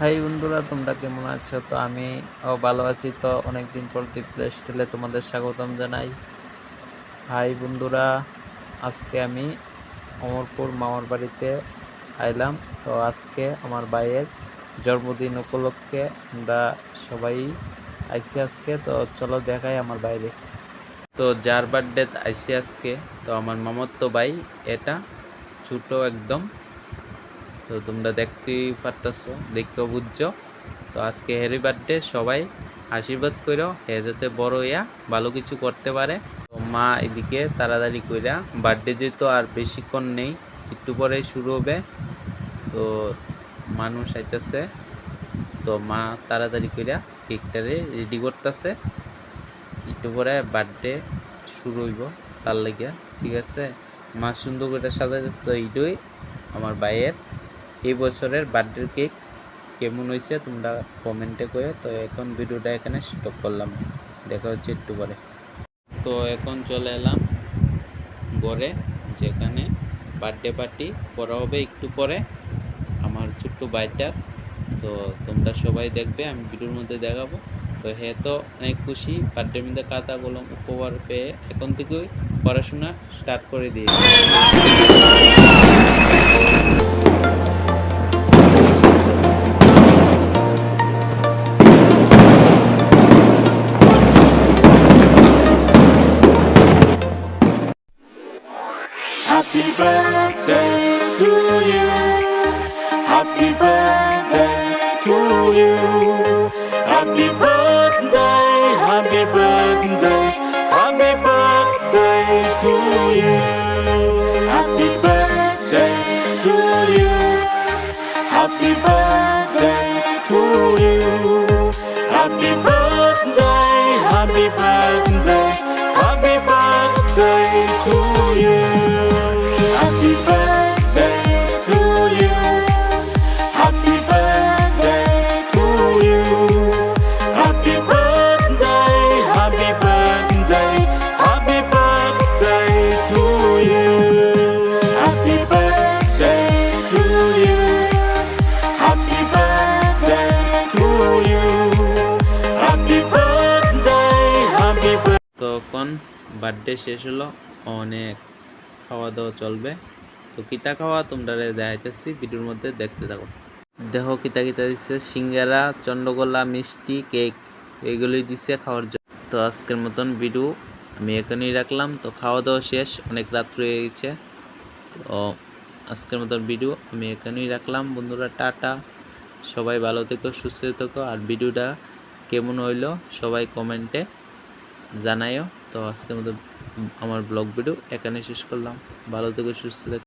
High বন্ধুরা, তোমরা কেমন আছো? তো আমি ভালো আছি। তো অনেকদিন পর প্লে স্টাইলে তোমাদের স্বাগতম জানাই। হাই বন্ধুরা, আজকে আমি অমরপুর মামার বাড়িতে আইলাম। তো আজকে আমার ভাইয়ের জন্মদিন উপলক্ষে আমরা সবাই আইসি আজকে। তো চলো দেখাই আমার বাইরে। তো যার বার্থডে আইসি আজকে, তো আমার মামাতো ভাই, এটা ছোট একদম। তো তোমরা দেখতেই পারতেছো, দেখেও বুঝছো। তো আজকে হ্যারি বার্থডে, সবাই আশীর্বাদ করো হে যাতে বড় হইয়া ভালো কিছু করতে পারে। তো মা এদিকে তাড়াতাড়ি কইরা, বার্থডে যেহেতু আর বেশিক্ষণ নেই, একটু পরেই শুরু হবে। তো মানুষ আইতেছে, তো মা তাড়াতাড়ি কইরা কেকটারে রেডি করতেছে। একটু পরে বার্থডে শুরু হইব তার লাগিয়া, ঠিক আছে। মা সুন্দর করে সাজাইতেছে। এইটাই আমার ভাইয়ের এই বছরের বার্থডে কেক। কেমন হয়েছে তোমরা কমেন্টে কয়ে। তো এখন ভিডিওটা এখানে স্টপ করলাম, দেখা হচ্ছে একটু পরে। তো এখন চলে এলাম ঘরে, যেখানে বার্থডে পার্টি করা হবে একটু পরে আমার ছোট্ট ভাইটার। তো তোমরা সবাই দেখবে, আমি ভিডিওর মধ্যে দেখাবো। তো হে তো অনেক খুশি, বার্থডের মধ্যে খাতা কলম উপহার পেয়ে এখন থেকেই পড়াশোনা স্টার্ট করে দিয়েছে। Happy birthday to you. Happy birthday to you. Happy birthday, happy birthday, happy birthday to you. Happy birthday to you. Happy birthday to you. Happy birthday, happy birthday, happy birthday to you. Happy birthday to you. Happy birthday to you. Happy birthday, happy birthday, happy birthday to you. Happy birthday to you. Happy birthday to you. Happy birthday, happy birthday. তখন birthday শেষ হলো, অনেক খাওয়া দাওয়া চলবে। তো কিতা খাওয়া তোমরা দেখাইতেছি, ভিডিওর মধ্যে দেখতে থাকো। দেখো কিতা কিতা দিচ্ছে, সিঙ্গারা, চন্দ্রগোলা, মিষ্টি, কেক, এগুলোই দিচ্ছে খাওয়ার জন্য। তো আজকের মতন ভিডিও আমি এখানেই রাখলাম। তো খাওয়া দাওয়া শেষ, অনেক রাত হয়ে গেছে। তো আজকের মতন ভিডিও আমি এখানেই রাখলাম। বন্ধুরা টাটা, সবাই ভালো থেকো, সুস্থ থেকো। আর ভিডিওটা কেমন হইলো সবাই কমেন্টে জানাইও। তো আজকের মতো আমার ব্লগ ভিডিও এখানে শেষ করলাম। ভালো থেকো, সুস্থ থেকো।